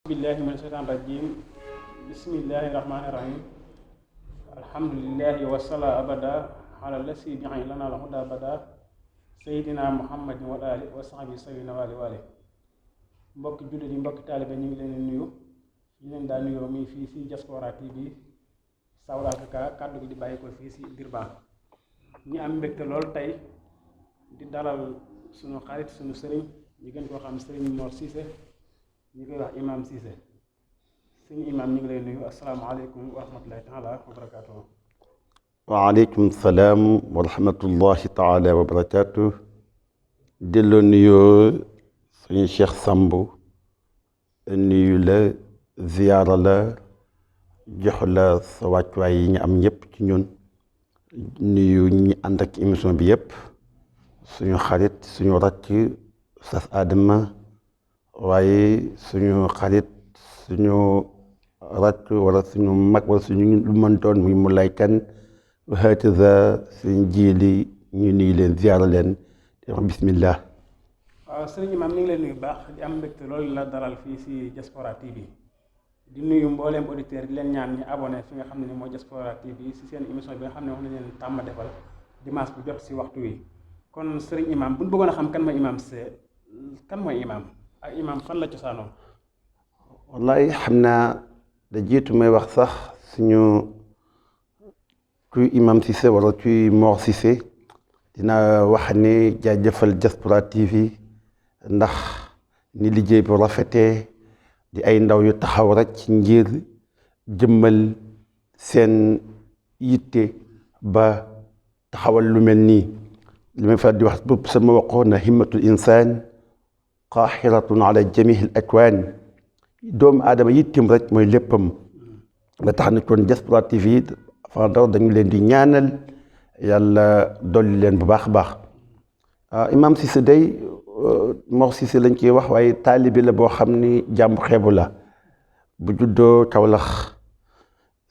billahi min shaytaan rajim bismillahi rahmani rahim alhamdulillahi wasala abada ala lasi bi'i lana alhuda abada sayidina muhammadin wa ali wa sahbi sawina wali mbokki jullit yi mbokki taalibe ñu ngi leen di nuyu ñu leen daa nuyoo muy fii si Diaspora TV South Africa kàddu gi di bàyyi ko fii si Durban ñu am mbégte lool tey di dalal suñu xarit suñu sëriñ ñu gën koo xam sëriñ Mor Cissé ñu koy wax imam Cissé suñu imam ñu ngi lay nuyu asalaamaaleykum wa rahmatullahi taala wa barakaatuhu. waaleykum salaam wa rahmatullahi taala wa barakaatuh. delloo nuyoo suñu Cheikh Samb nuyu la ziyaara la jox la sa wàccuwaay yi ñu am ñëpp ci ñun nuyu ñi ànd ak émission bi yëpp suñu xarit suñu rakk Oustaz Adama waaye suñu xarit suñu rakk wala suñu mag wala suñu lu mën doon muy mu lay kan hakaza suñ jiili ñu nuyu leen ziyaara leen di wax bismillah. waaw sëriñ imam ñu ngi leen nuyu baax di am mbégte loolu la dalal fii si Diaspora TV di nuyu mbooleem auditeurs di leen ñaan ñu abonné fi nga xam ne ni mooy Diaspora TV si seen émission bi nga xam ne wax nañ leen tàmm defal dimanche bu jot si waxtu wi kon sëriñ imam bu ñu bëggoon a xam kan mooy imam Cissé kan mooy imam ak imam fan la cosaanoo. wallaay xam naa da jiitu may wax sax suñu kuy imam Cissé wala kuy Mor Cissé dina wax ne jaajëfal Diaspora TV ndax ni liggéey bu rafetee di ay ndaw yu taxaw rek ci ngir jëmmal seen yitte ba taxawal lu mel nii li may faral di wax bopp sama waxoon na himmatul insaan qaahiratun ala jamihil akwaan doomu aadama yittim rek mooy léppam nga tax na kon Diaspora TV fandaw dañu leen di ñaanal yàlla dolli leen bu baax a baax. imam Cissé day Mor Cissé lañ koy wax waaye taalibi la boo xam ni jàmbu xeebu la bu juddoo Kaolack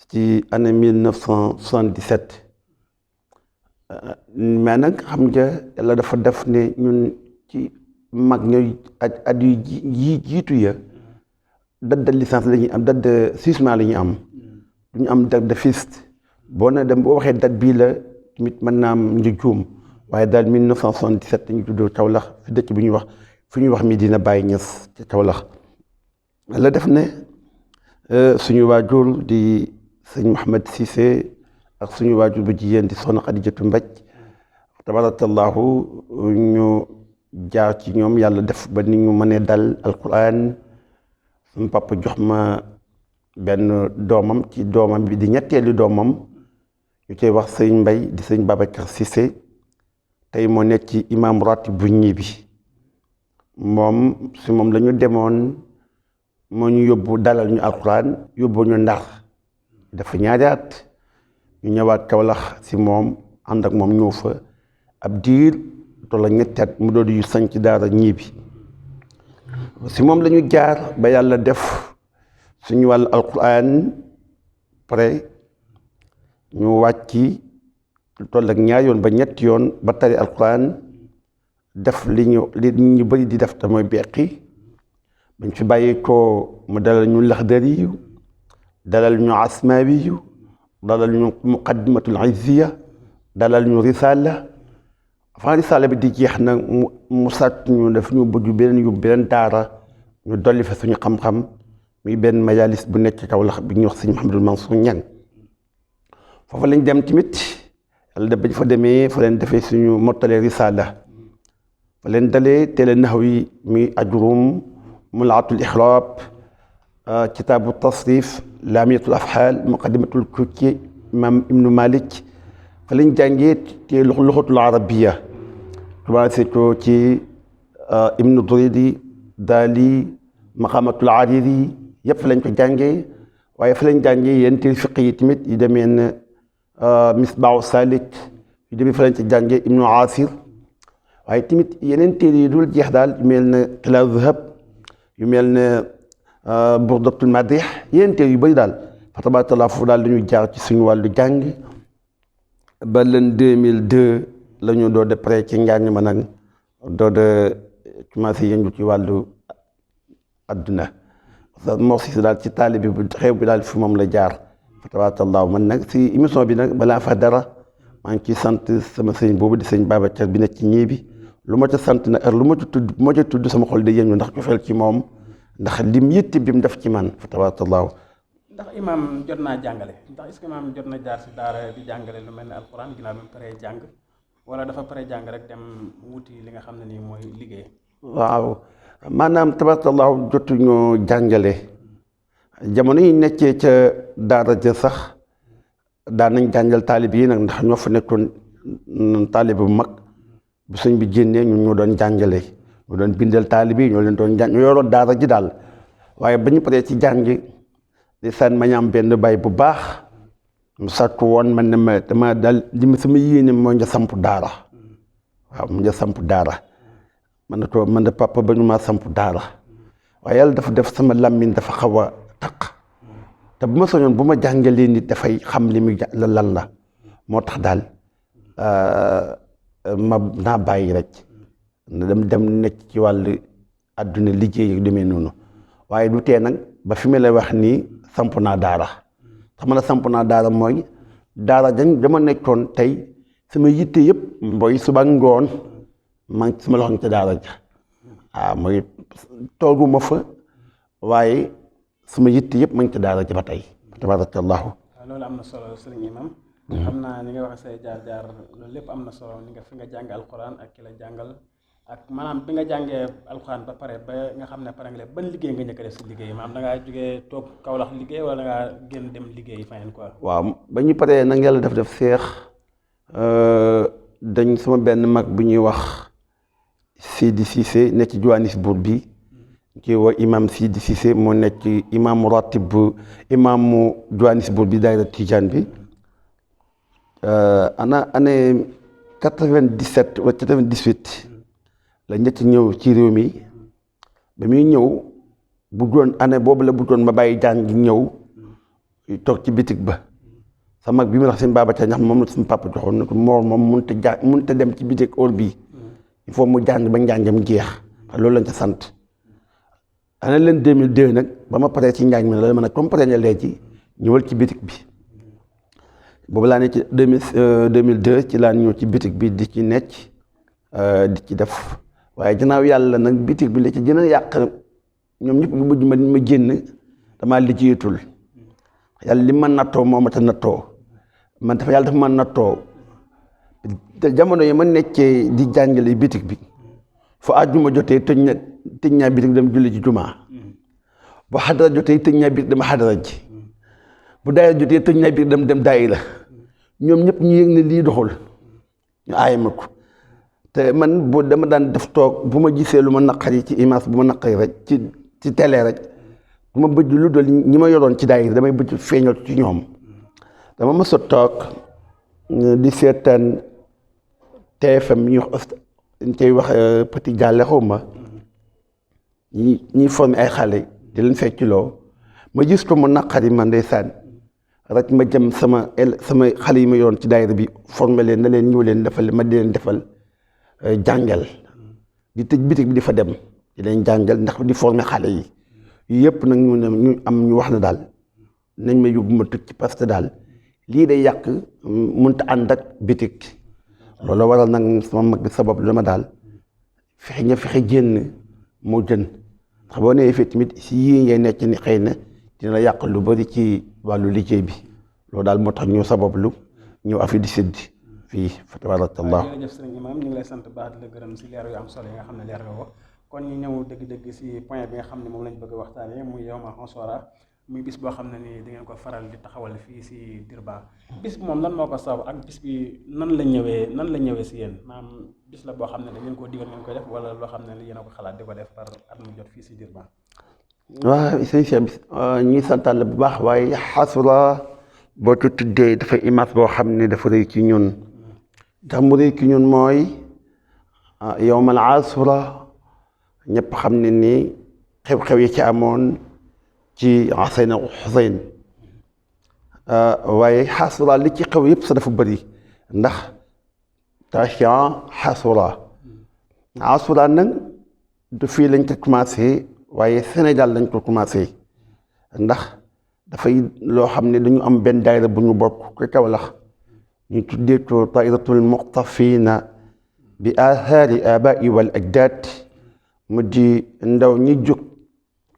ci année 1977 mais nag xam nga yàlla dafa def ne ñun ci mag ñooy at yu jiitu ya date de licence la ñuy am date de jugement la ñuy am duñu am date de fist boo na dem boo waxee date bii la tamit mën naa am ñu juum waaye daal 1977 dañu juddoo Kaolack fi dëkk bi ñuy wax fi ñuy wax Medina Baye Niass ci Kaolack la def ne suñu waajur di sëñ Mouhamed Cissé ak suñu waajur bu jigéen di soxna Xadijatu Mbaj tabarakallahu ñu jaar ci ñoom yàlla def ba ni ñu mënee dal alquran suñu papa jox ma benn doomam ci doomam bi di ñetteelu doomam ñu koy wax sëñ Mbay di sëñ Babacar Cissé tey moo nekk ci imam ratib bu ñibbi moom si moom la ñu demoon moo ñu yóbbu dalal ñu alquran yóbbu ñu Ndar dafa ñaari at ñu ñëwaat Kaolack si moom ànd ak moom ñëw fa ab diir tolla ñetti at mu doon yu sañ ci daara ñibbi si moom la ñu jaar ba yàlla def suñu wàllu alquran pare ñu wàcc toll ak ñaari yoon ba ñetti yoon ba tari alquran def li ñu bëri di def te mooy beqi bañ fi bàyyi ko mu dalal ñu laxdari yu dalal ñu asmaawi yu dalal ñu muqaddimatul izziya dalal ñu risala avant risala bi di jeex nag mu sàtt ñu daf ñu bëgg beneen daara ñu dolli fa suñu xam-xam muy benn majalis bu nekk Kaolack bi ñuy wax sëñ Mouhamadul Mansour Ñang foofu lañ dem tamit yàlla def bañ fa demee fa leen defee suñu mottalee risala fa leen dalee teele naxw yi muy ajrum mulaatul ixraab kitaabu tasrif laamiyatul afxaal muqaddimatul kukki imam ibnu malik fa lañ jàngee te luxatul arabiya commencé ko ci ibnu duridi daali maqamatul ariri yëpp fa lañ ko jàngee waaye fa lañ jàngee yenn téere fiq yi tamit yu demee ne misbaahu salik yu demee fa lañ ci jàngee ibnu asir waaye tamit yeneen téere yi dul jeex daal yu mel ne xilaas zahab yu mel ne burdatul madih yeneen téere yu bëri daal fa tabarakallah foofu daal dañu jaar ci suñu wàllu jàng ba leen 2002 la ñu doo de pré ci njàng ma nag doo de commencé yëngu ci wàllu adduna Mor Cissé daal ci taalibe bi xew bi daal fi moom la jaar fa tabarakallahu. man nag si émission bi nag balaa fa dara maa ngi ciy sant sama sëñ boobu di sëñ Babacar bi nekk ci ñii bi lu ma ca sant nag lu ma ci tudd bu ma ca tudd sama xol day yëngu ndax cofeel ci moom ndax lim yitte bi mu def ci man fa tabarakallahu. ndax imaam jot naa jàngale ndax est-ce que imaam jot na jaar si daara di jàngale lu mel ne alxuraan ginnaaw bi mu paree jàng wala dafa pare jàng rek dem wuti li nga xam ne nii mooy liggéey. waaw maanaam tabarakallahu jotuñoo jàngale jamono yi nekkee ca daara ja sax daan nañ jàngal taalib yi nag ndax ñoo fa nekkoon taalib bu mag bu sëñ bi génnee ñun ñoo doon jàngale ñoo doon bindal taalib yi ñoo leen doon jàng ñoo yoroon daara ji daal. waaye ba ñu paree ci jàngi di saan ma ñaam benn bay bu baax mu sàkku woon man ne ma dama daal li ma sama yéene moo nga samp daara waaw mu nga samp daara man de papa ba ñu maa samp daara waaye yàlla dafa def sama làmmiñ dafa xaw a taq te bu ma soñoon bu ma jàngalee nit dafay xam li muy lan la moo tax daal ma naa bàyyi rek dem nekk ci wàllu àdduna liggéey yu demee noonu waaye du tee nag ba fi ma lay wax nii samp naa daara xam na samp naa daara mooy daara dama nekkoon tey sama yitte yëpp mooy suba ngoon maa ngi sama loxo ca daara ja waaw mooy tooguma fa waaye sama yitte yëpp maa ngi ca daara ja ba tey tabarakallahu. waaw loolu am na solo sëriñ imam xam naa ni nga wax say jaar-jaar loolu lépp am na solo ni nga fi nga jàng alxuraan ak ki la jàngal ak maanaam bi nga jàngee alxuraan ba pare ba nga xam ne pare nga ban liggéey nga njëkk a def si liggéey maanaam da ngaa jógee toog Kaolack liggéey wala da ngaa génn dem liggéey feneen quoi. waaw ba ñu paree nag yàlla def seex dañ sama benn mag bu ñuy wax Sidi Cissé nekk ci Johannesburg bi ci woo imam Sidi Cissé moo nekk imaamu ratib bu imaamu Johannesburg bi daayira Tijaan bi année 97 wala 98 la njëkk ñëw ci réew mi ba muy ñëw bu doon année boobu la bu doon ma bàyyi jàng ñëw toog ci bitig ba sa mag bi mu wax seen Babacar ñax moom la suñu papa joxoon na ko moor moom mënut a dem ci bitig heure bii il faut mu jàng ba njàngam jeex loolu lañ ca sant. année leen 2002 nag ba ma paree ci njàng mi la ma ne comme pare nga léegi ñëwal ci bitig bi boobu laa ne ci 2002 ci laa ñëw ci bitig bi di ci nekk di ci def. waaye ginnaaw yàlla nag bitig bi la ci gën a yàq ñoom ñëpp bu mujj ma génn damaa liggéeyatul yàlla li ma nattoo moo ma ta nattoo man dafa yàlla dafa ma nattoo te jamono yi ma nekkee di jàngale bitig bi fu àjjuma jotee tëj ñaa bitig dem julli ci jumaa bu xadara jotee tëj ñaa bitig dem xadara ji bu daayira jotee tëj ñaa bitig dem daayira ñoom ñëpp ñu yëg ne lii doxul ñu aaye ma ko te man bu dama daan def toog bu ma gisee lu ma naqari ci image bu ma naqari rek ci télé rek du ma bëgg lu dul ñi ma yoroon ci daayira damay bëgg feeñal ci ñoom dama mës a toog di seetaan TFM ñu wax dañ koy wax Petit Gallé xaw ma ñi formé ay xale di leen feccloo ma gis ko mu naqari man ndeysaan rek ma jëm sama xale yi ma yoroon ci daayira bi formé leen na leen ñëw leen defal ma di leen defal jàngal di tëj bitig bi di fa dem di leen jàngal ndax di former xale yi yëpp nag ñu am ñu wax na daal nañ ma yóbbu ma tukki parce que daal lii day yàq mënut a ànd ak bitig loolu waral nag sama mag bi sabab lu ma daal fexe génn moo jën ndax boo nee fii tamit si yii ngay nekk ni xëy na dina la yàq lu bari ci wàllu liggéey bi loolu daal moo tax ñu sabab lu ñëw affaire di séddi fii fa tabarakallah. jërëjëf sëriñ imam ñu ngi lay sant baax di la gërëm si leer yu am solo yi nga xam ne leer nga ko kon ñu ñëw dëgg-dëgg si point bi nga xam ne moom lañ bëgg a waxtaanee muy yawma Ashura muy bis boo xam ne nii da ngeen ko faral di taxawal fii si Dirba bis bi moom lan moo ko sabab ak bis bi nan la ñëwee si yéen maanaam bis la boo xam ne da ngeen koo digal ngeen koy def wala loo xam ne yéen a ko xalaat di ko def par at mu jot fii si Dirba. waaw sëñ Cheikh ñuy santal bu baax waaye Ashura boo ko tuddee dafa image boo xam ne dafa rëy ci ñun. tax mu rëy ci ñun mooy yawmal Ashura ñëpp xam ne ni xew-xew yi ci amoon ci Husayn ak Husayn waaye Ashura li ci xew yëpp sa dafa bëri ndax tashan Ashura nag du fii lañ ko commencé waaye Sénégal lañ ko commencé ndax dafay loo xam ne dañu am benn daayira bu ñu bokk ko Kawlax ñu tuddee ko tairatul muqtafina bi athari abai wal ajdaad mu di ndaw ñi jóg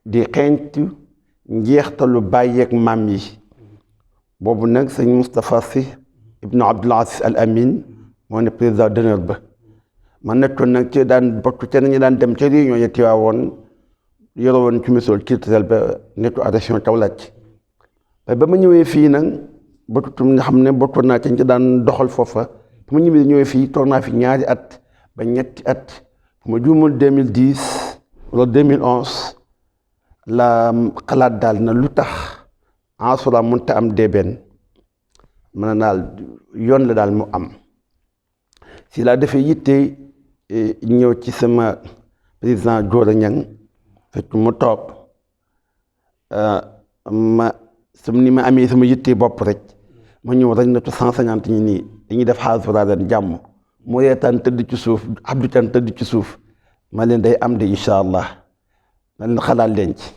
di xeeñtu njeextalu bàyyeeg maam yi boobu nag sëñ Moustapha Sy ibnu Abdul Aziz Al Amin moo ne président d'honneur ba man nekkoon nag ci daan bokk ca nañu daan dem ca réunion yi Tiwaawoon yore woon ci mission culturelle ba nekk région Kaolack ba ma ñëwee fii nag bokkutum nga xam ne bokkoon naa ci daan doxal foofa ba ma ñëwee fii toog naa fi ñaari at ba ñetti at bu ma juumul 2010 wala 2011 la xalaat daal na lu tax Achoura mënta am DBN mën na daal yoon la daal mu am si laa defee yitte ñëw ci sama président Gora Niang fekk mu toog ni ma amee sama yitte bopp rek ma ñëw rek na 150 ñi nii dañuy def Achoura ren jàmm mu reetaan tëdd ci suuf Abdou Kane tëdd ci suuf ma leen day am de incha allah na leen xalaat leen ci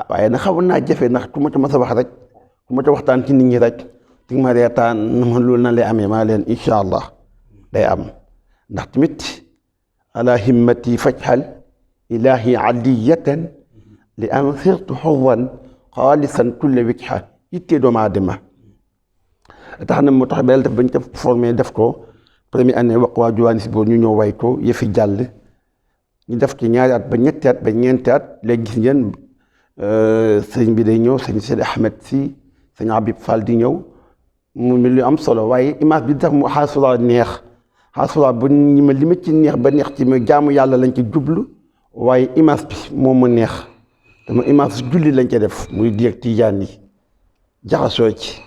waaye nag xawoon naa jafe ndax ku ma ca mas a wax rek ku ma ca waxtaan ci nit ñi rek di ma reetaan ma loolu na lay amee maa leen incha allah day am ndax tamit ala himmati fajhal ilahi aliyatan li an sirtu xurran xaalisan kulle wicxa yittee doomu aadama tax na moo tax ba def bañ ca formé def ko première année wax waa Johannes boo ñu ñëw way ko yëfi jàll ñu def ci ñaari at ba ñetti at ba ñeenti at léegi gis ngeen sëñ bi day ñëw sëñ Seydi Ahmed si sëñ Habib Fall di ñëw mu mel lu am solo waaye image bi tax mu Achoura neex Achoura bu ñu ma li ma ci neex ba neex ci ma jaamu yàlla lañ ci jublu waaye image bi moom mu neex dama image julli lañ ca def muy dieg tijaan yi jaxasoo ci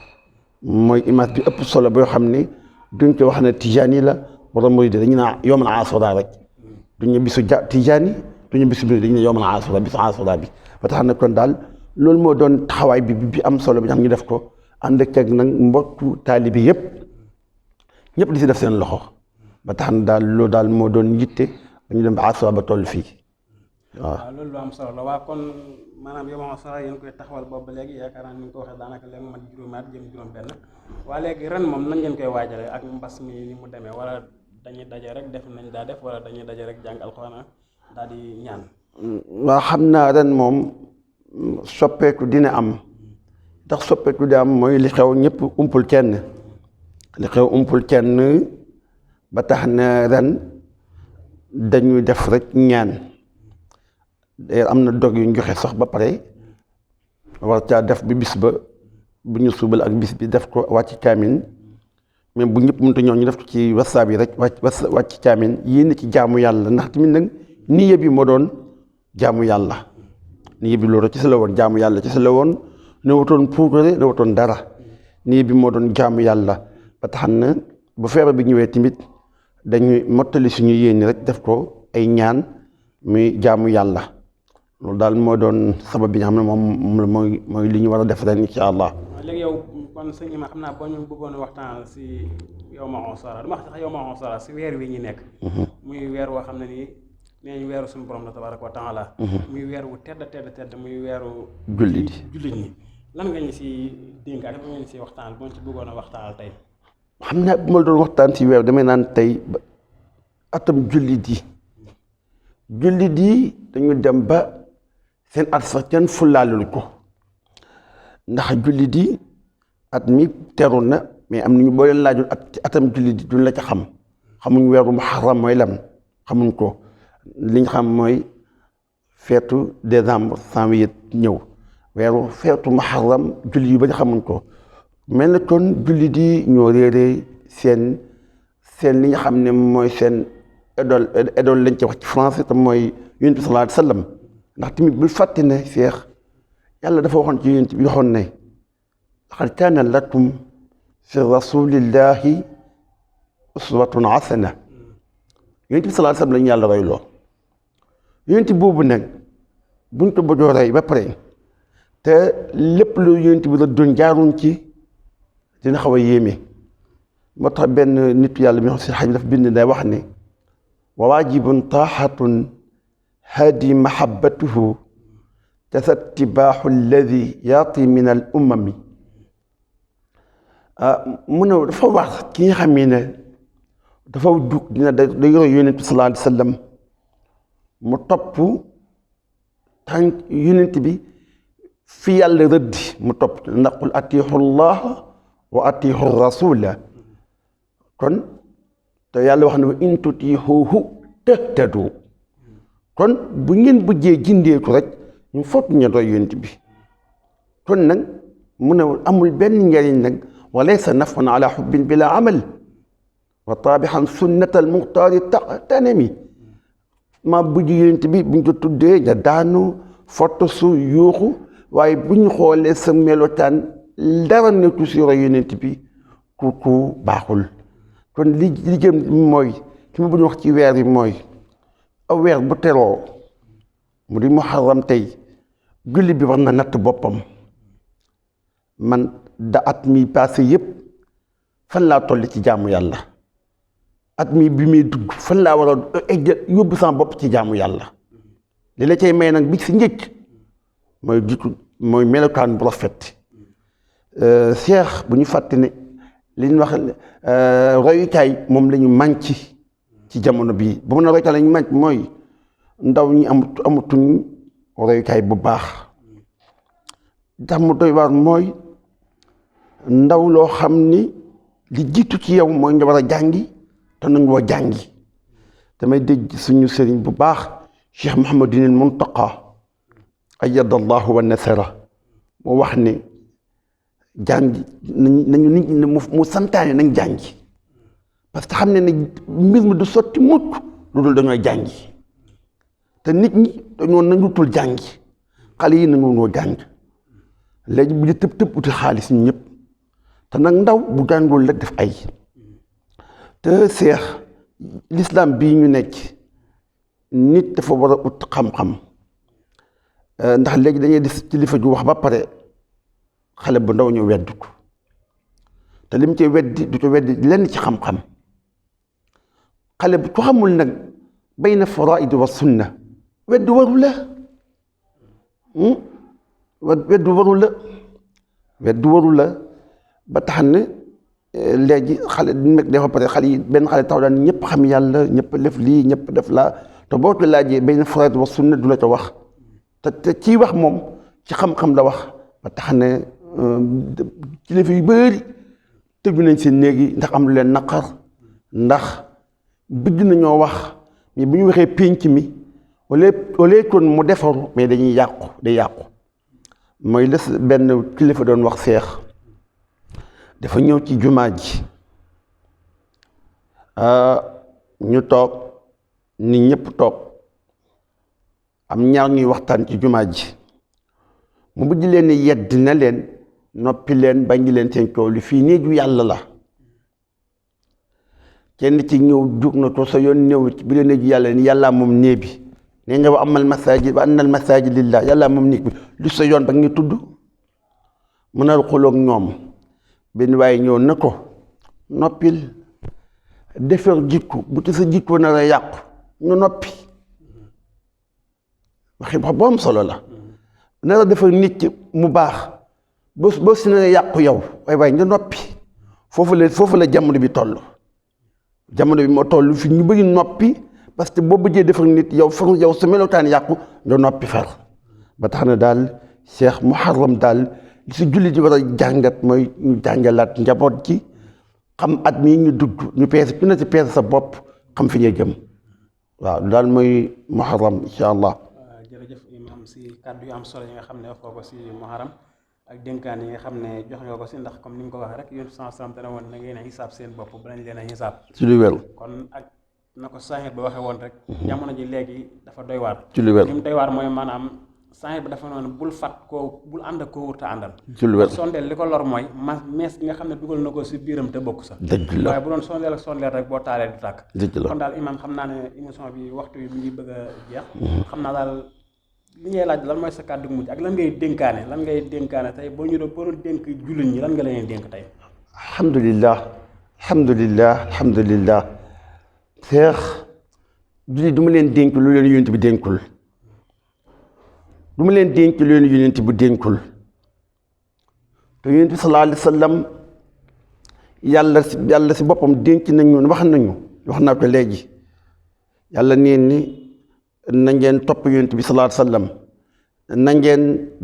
mooy image bi ëpp solo boo xam ne duñ ko wax ne tijaan yi la wala murid dañu naa yoomal Achoura rek duñu bisu tijaan yi duñu bisu bi dañu ne yoomal Achoura bisu Achoura bi ba tax na kon daal loolu moo doon taxawaay bi am solo bi nga xam ñu def ko ànd ak nag mbokku taalibi ñëpp di si def seen loxo ba tax na daal loolu daal moo doon yitte ba ñu dem ba Achoura ba toll fii waaw loolu lu am solo la waa kon maanaam yow Achoura yéen koy taxawal boobu ba léegi yaakaar naa ni nga ko waxee daanaka léegi mat juróomi at jëm juróom benn waa léegi ren moom nan ngeen koy waajale ak mbas mi ni mu demee wala dañuy daje rek def nañ daa def wala dañuy daje rek jàng alxuraan daal di ñaan waa xam naa ren moom soppeeku dina am ndax soppeeku di am mooy li xew ñëpp umpul kenn ba tax na ren dañuy def rek ñaan am na dog yu ñu joxe sax ba pare war caa def bi bis ba bu ñu subal ak bis bi def ko wàcc caamin même bu ñëpp mënta ñëw ñu def ko ci whatsapp yi rek wàcc caamin yéen ci jaamu yàlla ndax tamit nag niyyee bi moo doon jaamu yàlla niyyee bi loolu ci sa la woon jaamu yàlla ci sa la woon ne wutoon puukare ne wutoon dara niyyee bi moo doon jaamu yàlla ba tax na bu feebar bi ñëwee tamit dañuy mottali suñu yéene rek def ko ay ñaan muy jaamu yàlla loolu daal moo doon sabab bi nga xam ne moom mooy li ñu war a def ren incha allah. léegi yow kon sëñ Ima xam naa boo ñu bëggoon waxtaan si yawma Achoura dama wax sax yawma Achoura si weer wi ñu nekk. muy weer woo xam ne nii nee ñu weeru suñu borom la tabaraka wa taala. muy weer wu tedd muy weeru. jullit ñi lan nga ñu si dénk ak lan nga ñu si waxtaan boo ci bëggoon a waxtaanal tey. xam naa bu ma doon waxtaan si weer damay naan tey atam jullit yi dañu dem ba seen at sax kenn fulaalul ko ndax jullit yi at mi teru na mais am nañu boo leen laajul atam jullit yi duñ la ca xamuñ weeru muharram mooy lan xamuñ ko li ñu xam mooy feetu décembre janvier ñëw weeru feetu muharram jullit yu bari xamuñ ko mel na kon jullit yi ñoo réeree seen li nga xam ne mooy seen idole lañ ci wax ci français te mooy yonent bi sallallahu alayhi wa sallam ndax tamit bul fàtte ne Seex yàlla dafa waxoon ci yonent bi waxoon ne laqad kaana lakum fi rasulillahi uswatun hasana yonent bi sallallahu alayhi wa sallam lañu yàlla royloo yonent boobu nag buñ ko bëggoo rey ba pare te lépp lu yonent bi la doon jaaruñ ci dina xaw a yéeme moo tax benn nitu yàlla mi wax si xaj daf bind day wax ne wa waajibun taaxatun hadi mahabbatuhu te sa tibaaxu alladi yaati min al umami mu ne dafa wax ki nga xam ne dafa jug dina day roy yonent bi sallallahu alayhi wa sallam mu topp tànk yonent bi fi yàlla rëddi mu topp ndax qul atiixu llah wa atiixu rasula kon te yàlla wax ne wa in tutiixuuhu tahtadu kon bu ngeen bëggee jindeeku rek ñu foot ñu roy yonent bi kon nag mu ne amul benn njariñ nag wa laysa nafun ala xubbin bila amal wa taabixan sunnatal muxtaari tanami ma bëgg yonent bi buñ ko tuddee nga daanu foto su yuuxu waaye bu ñu xoolee sa melotaan dara nekku si roy yonent bi ku baaxul kon li jëm mooy ki ma bëgg wax ci weer yi mooy aw weer bu teroo mu di muharram tey julli bi war na natt boppam man da at mi passé yëpp fan laa toll ci jaamu yàlla at mi bi muy dugg fan laa war a yóbbu sama bopp ci jaamu yàlla li la cay may nag bi si njëkk mooy jiitu mooy melokaan bu rafet Cheikh bu ñu fàtte ne li ñu wax royukaay moom la ñu manqué ci jamono bii bu mun a royukaay la ñu manqué mooy ndaw ñi amatuñ royukaay bu baax tax mu doy waar mooy ndaw loo xam ni li jiitu ci yow mooy nga war a jàngi te nañ woo jàngi damay dégg suñu sëriñ bu baax Cheikh Mouhamadinil Muntaqa ayyadallahu wa nasara moo wax ne jàngi nañu nit ñi mu santaane nañ jàngi parce que xam ne mbir mi du sotti mukk lu dul dañooy jàngi te nit ñi dañoo nangutul jàngi xale yi nanguwoo jàng léegi bu ñu tëb uti xaalis ñu ñëpp te nag ndaw bu jàngul la def ay te seex l'islam bii ñu nekk nit dafa war a ut xam-xam ndax léegi dañuy dis kilifa ju wax ba pare xale bu ndaw ñu weddu ko te lim ci weddi du ci weddi lenn ci xam-xam xale bu ko xamul nag bayna faraid wa sunna weddu waru la weddu waru la ba tax ne léegi xale du nekk dafa pare xale yi benn xale taw daan ñëpp xam yàlla ñëpp def lii ñëpp def laa te boo ko laajee bayna faraid wa sunna du la ko wax te ciy wax moom ci xam-xam la wax ba tax ne kilifa yu bëri tëju nañ seen néegi ndax am lu leen naqar ndax bëgg nañoo wax mais bu ñu waxee pénc mi wala kon mu defaru mais dañuy yàqu mooy les benn kilifa doon wax seex dafa ñëw ci jumaa ji ñu toog nit ñëpp toog am ñaar ñuy waxtaan ci jumaa ji mu bëgg leen yedd na leen noppi leen bañ leen seen coow li fii néegu yàlla la kenn ci ñëw jug na ko sa yoon ñëw ci bi leen néegu yàlla ni yàllaa moom néeg bi nee nga wa amal masajid wa annal masajid lillah yàllaa moom néeg bi lu sa yoon ba ngi tudd mën a xuloog ñoom benn waaye ñëw na ko noppil defar jikko bu te sa jikko nar a yàqu ñu noppi waxi wax bu am solo la nar a defar nit ki mu baax boo si na yàqu yow waaye nga noppi foofu la jamono bi toll jamono bi moo toll fi ñu bëri noppi parce que boo bëggee defar nit yow sa melokaan yàqu nga noppi far ba tax na daal Cheikh Muharram daal li si julli ji war a jàngat mooy ñu jàngalaat njaboot ji xam at mii ñu dugg ñu peese ku ne si peese sa bopp xam fi ñuy jëm waaw daal mooy Muharram incha allah. jërëjëf imam si kàddu yu am solo yi nga xam ne wax ko si Muharram ak dénkaan yi nga xam ne jox nga ko si ndax comme ni nga ko waxee rek yéen sant na woon na ngeen a xisaab seen bopp ba nañ leen a xisaab ci lu wér kon ak na ko sànq ba waxee woon rek jamono ji léegi dafa doy waar ci lu wér li mu doy waar mooy maanaam sànq ba dafa noonu bul fat koo bul ànd ak koo wurta àndal ci lu wér sondeel li ko lor mooy mees gi nga xam ne dugal na ko si biiram te bokk sa dëgg la waaye bu doon sondeel ak sondeel rek boo taalee du tàkk dëgg la kon daal imam xam naa ne émission bi waxtu bi mu ngi bëgg a jeex xam naa daal li ngay laaj lan mooy sa kàddu mujj ak lan ngay dénkaane tey boo ñu doon dénk jullit ñi lan nga leen dénk tey. alhamdulillah Seex jullit du ma leen dénk lu leen yonent bi dénkul du ma leen dénk leen yonent bu dénkul te yonent bi sallallahu alayhi wa sallam yàlla si boppam dénk nañu wax naa ko léegi yàlla neen ni na ngeen topp yonent bi sallallahu alayhi wa sallam na ngeen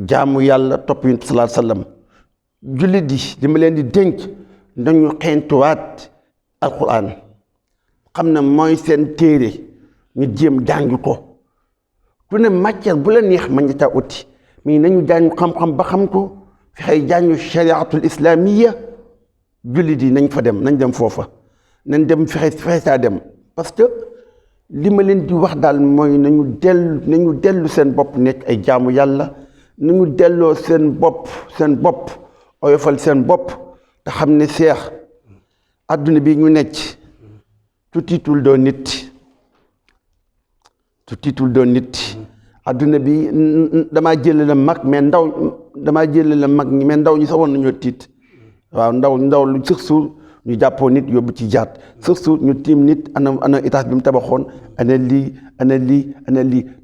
jaamu yàlla topp yonent bi sallallahu alayhi wa sallam jullit yi li ma leen di dénk nañu xeentuwaat alquran xam ne mooy seen téere ñu jéem jàng ko ku ne matière bu la neex ma nga caa uti mais nañu jàng xam-xam ba xam ko fexey jàngu shariatul islamiyya jullit yi nañ fa dem nañ dem foofa nañ dem fexe saa dem parce que li ma leen di wax daal mooy nañu dellu seen bopp nekk ay jaamu yàlla nañu delloo seen bopp oyofal seen bopp te xam ne seex adduna bi ñu nekk tutiitul doo nit adduna bi damaa jël la mag mais ndaw ñi sax war nañoo tiit waaw ndaw lu sëx suur ñu jàppoo nit yóbbu ci jaat sëx suur ñu tiim nit ana étage bi mu tabaxoon ana lii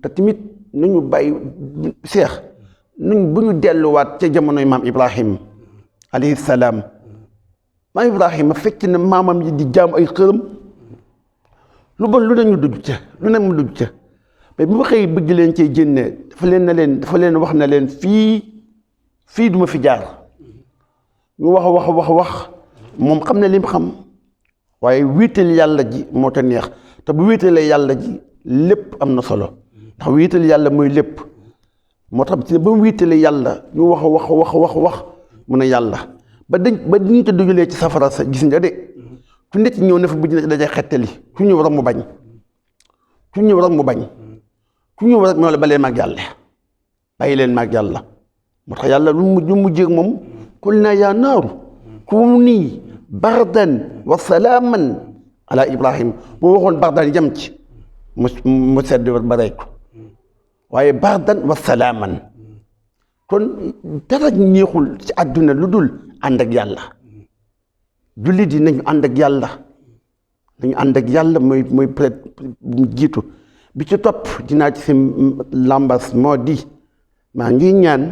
te tamit nañu bàyyi seex nuñ bu ñu delluwaat ca jamonoy maam Ibrahim alayhi salaam maam Ibrahima fekk na maamam yi di jaam ay xërëm lu bon lu ne ñu dugg ca mais bu ma xëy bëgg leen cee génne dafa leen wax na leen fii duma fi jaar ñu wax moom xam ne lim xam waaye wéetal yàlla ji moo te neex te bu wéetalee yàlla ji lépp am na solo ndax wéetal yàlla mooy lépp moo tax ba mu wéetalee yàlla ñu wax mun a yàlla ba ñu te dugalee ci safara sa gis nga de ku nit ñëw na fa bu ñu dajee xettali ku ñëw rek mu bañ ku ñëw rek moo la ba leen maag yàlla bàyyi leen maag yàlla moo tax yàlla lu mujjee moom qul naa yaa naaru kuunii bardan wa salaaman ala Ibrahim bu waxoon bardan jam ci mu sedd ba rey ko waaye bardan wa salaaman kon dara ñeexul ci àdduna lu dul ànd ak yàlla jullit yi nañu ànd ak yàlla mooy peut-être jiitu bi ci topp dinaa ci si lambas moo di maa ngi ñaan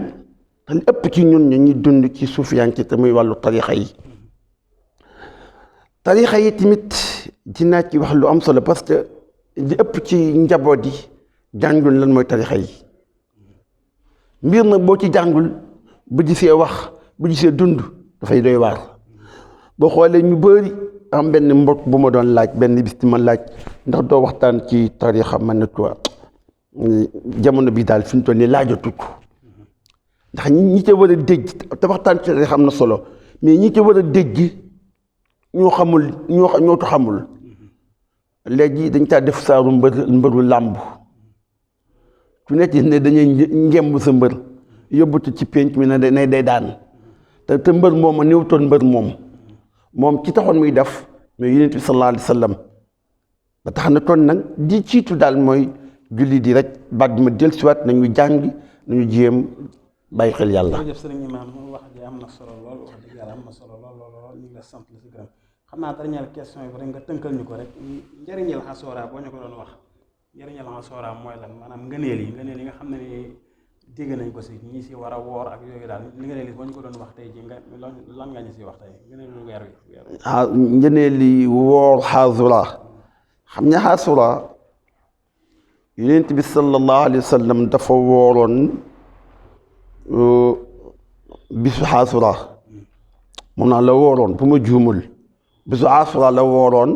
te li ëpp ci ñun ñi dund ci suufiyanke te muy wàllu tarixa yi tamit dinaa ci wax lu am solo parce que li ëpp ci njaboot yi jàngul lan mooy tarixa yi mbir na boo ci jàngul bu gisee wax bu gisee dund dafay doy waar boo xoolee ñu bëri am benn mbokk bu ma doon laaj benn bis ma laaj ndax doo waxtaan ci tarixa man na ko jamono bi daal fi mu toll nii laajatu ko ndax ñi ca war a dégg te waxtaan ci tarixa am na solo mais ñi ca war a dégg ñoo xamul léegi dañ caa def saaru mbëru làmb ku nekk ne dañuy ngemb sa mbër yóbbutu ci pénc mi ne day daan te mbër moom a néewtoon mbër moom ci taxoon muy def mais yonent bi sallallahu alayhi wa sallam ba tax na kon nag di ciitu daal mooy julli di rek baat bi ma dellusiwaat nañu jàng nañu jéem bàyyi xel yàlla. jërëjëf sëriñ Imaam wax ji am na solo lool wax dëgg yàlla am na solo lool ñu ngi la sant la si gërëm xam naa dernière question yi rek nga tënkal ñu ko rek njëriñal xasoora boo ñu ko doon wax njëriñal xasoora mooy lan maanaam ngëneel yi nga xam ne ni dégg nañ ko si ñi si war a woor ak yooyu daal ngëneel yi boo ñu ko doon wax tey ji lan nga ñu si wax tey ngëneelu weer wi. ngëneel yi woor xasoora xam nga xasoora yonent bi sallallahu alayhi wa sallam dafa wooroon bisu xaasura moom naa la wooroon bu ma juumul bisu xaasura la wooroon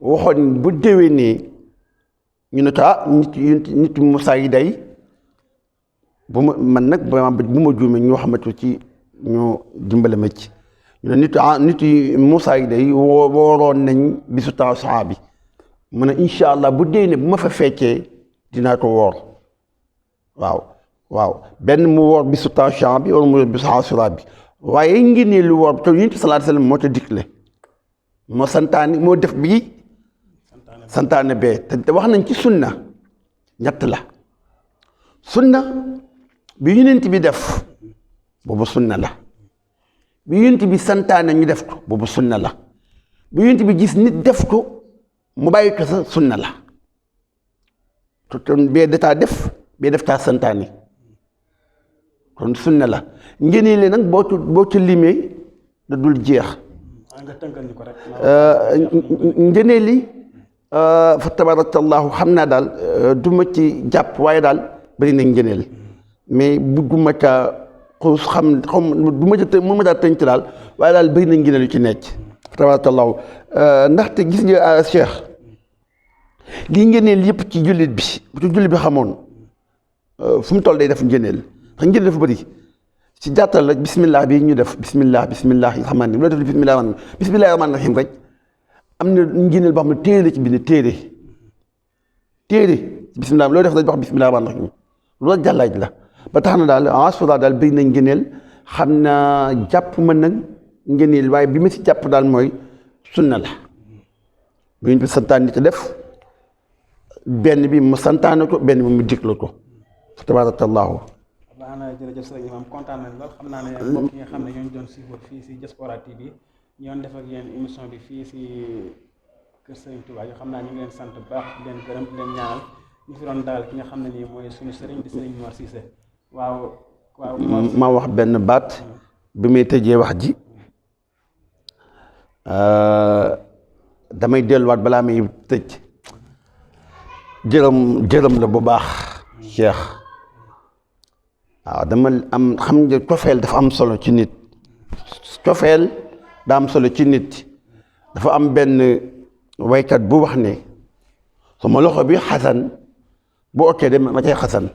waxoon bu déwénee ñu ne ta nit Musaa yi day bu ma juumee ñoo xamante ci ñoo dimbale ma ci ñu ne nit Musaa yi day wooroon nañ bisu Tasuwaa bi mu ne incha allah bu déwénee bu ma fa fekkee dinaa ko woor waaw benn mu woor bisu Tasuwaa bi wala mu woor bisu Ashura bi waaye ngi ne lu woor te Yonent bi sallallahu alayhi wa sallam moo te digle moo santaane moo def bii santaane bee te wax nañ ci sunna ñett la sunna bi Yonent bi def boobu sunna la bi Yonent bi santaane ñu def ko boobu sunna la bi Yonent bi gis nit def ko mu bàyyi ko sa sunna la te bee dataa def bee def caa santaane kon sunna la ngëneel li nag boo ci limee da dul jeex. nga tënkal ñu ko rek. ngëneel li fa tabarakallahu xam naa daal du ma ci jàpp waaye daal bëri na ngëneel mais bugguma caa xuus xam du ma ca mën ma caa tënk daal waaye daal bëri na ngëneel yu ci nekk fa tabarakallahu ndaxte gis nga Cheikh lii ngëneel yëpp ci jullit bi bu ci jullit bi xamoon fu mu toll day def ngëneel xam ngëneel dafa bëri ci jàttal rek bismillah bi ñu def bismillah yi xamaan ni loo def bismillah rahmaan rahim rek am na ngëneel boo xam ne téere la ci bind téere bismillah loo def dañ wax bismillah rahmaan rahim loolu jàllaaj la ba tax na daal asura daal bëri na ngëneel xam naa jàpp ma nag ngëneel waaye bi ma si jàpp daal mooy sunna la bu ñu bi santaan nit def benn bi mu santaane ko benn bi mu digle ko fa tabarakallahu. baax na jërëjëf sëriñ Imam kontaan nañ lool xam naa ne mbokk yi nga xam ne ñoo doon suivre fii si Diaspora TV ñu doon def ak yéen émission bi fii si kër Sëriñ Touba yoo xam naa ñu ngi leen sant bu baax di leen gërëm di leen ñaanal ñu fi doon daal ki nga xam ne nii mooy suñu sëriñ di sëriñ Mor Cissé waaw ma wax benn baat bi may tëjee wax ji damay delluwaat balaa may tëj jërëm la bu baax Cheikh waaw dama am xam nga cofeel dafa am solo ci nit cofeel daa am solo ci nit dafa am benn waykat bu wax ne sama loxo bi xasan bu okkee de ma cay xasan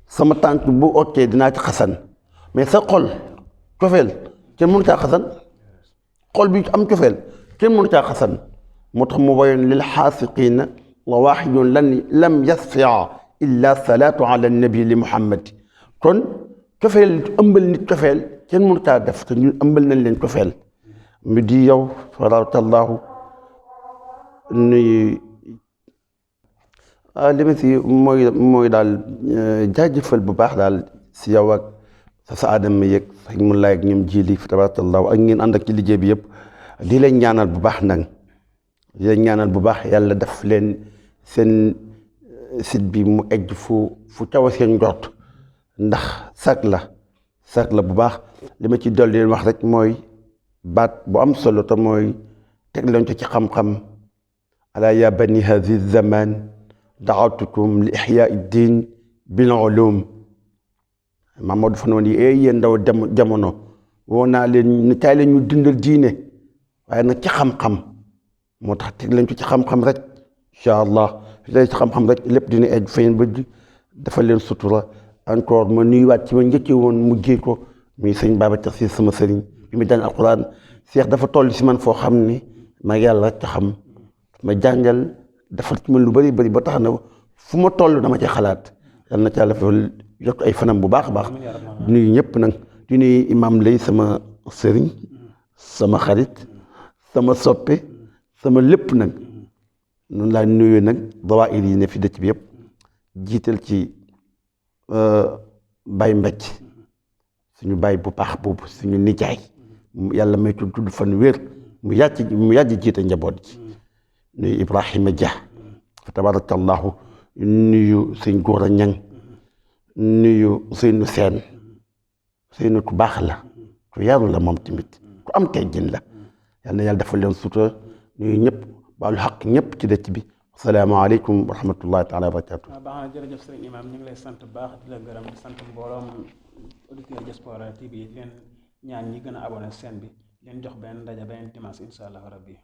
sama tànk bu okkee dinaa ci xasan mais sa xol cofeel kenn mënu caa xasan xol bi am cofeel kenn mënu caa xasan moo tax mu wayoon lil xaasiqiina wa waaxidun lam yasfia illa salaatu ala nabi li muhammad kon cofeel ëmbal nit cofeel kenn mënu caa def te ñu ëmbal nañ leen cofeel mu di yow tabarakallahu nuy li ma si mooy daal jaajëfal bu baax daal si yow ak sa Adama yeeg sax mu laay ak ñoom jili fa tabarakallahu ak ngeen ànd ak ci liggéey bi yëpp di leen ñaanal bu baax nag di leen ñaanal bu baax yàlla def leen seen site bi mu egg fu caw a seen njort ndax sag la bu baax li ma ci dolli leen wax rek mooy baat bu am solo te mooy teg leen ci xam-xam ala ya bani hadi zaman daawtukum li ihyaa ddin bil ulum Mamadou fa noonu yéen ndaw jamono woo naa leen ni kaay leen ñu dundal diine waaye nag ci xam-xam moo tax teg leen ci xam-xam rek incha allah ci xam-xam rek lépp dina egg feeñ ba dafa leen sutura encore ma nuyuwaat ci ma njëkkee woon mujjee ko muy sëñ Babacar Si sama sëriñ bi mu jàng alquran Seex dafa toll si man foo xam ne ma yàlla rek xam ma jàngal dafa ci man lu bëri ba tax na fu ma toll dama ci xalaat yal na ci yàlla fa yokk ay fanam bu baax a baax di nuyu ñëpp nag di nuyu imam lay sama sëriñ sama xarit sama soppe sama lépp nag noonu laa nuyoo nag dawaayir yi ne fi dëkk bi yëpp jiital ci Baye Mbecc suñu baay bu baax boobu suñu nijaay yàlla may tudd fan wér mu yàgg jiite njaboot ji nuyu Ibrahima Dia fa tabarakallahu nuyu sëñ Góora Ñang nuyu Seynu Seen Seynu ku baax la ku yaru la moom tamit ku am teggin la yal na yàlla defal leen sutura nuyu ñëpp baalu xaq ñëpp ci dëkk bi asalaamaaleykum wa rahmatullahi taala wa barakatu. baax na jërëjëf sëriñ Imam ñu ngi lay sant baax di la gërëm di sant mbooloom auditeur Diaspora TV yi leen ñaan ñi gën a abonné seen bi leen jox benn ndaje benn dimanche incha allah rabbi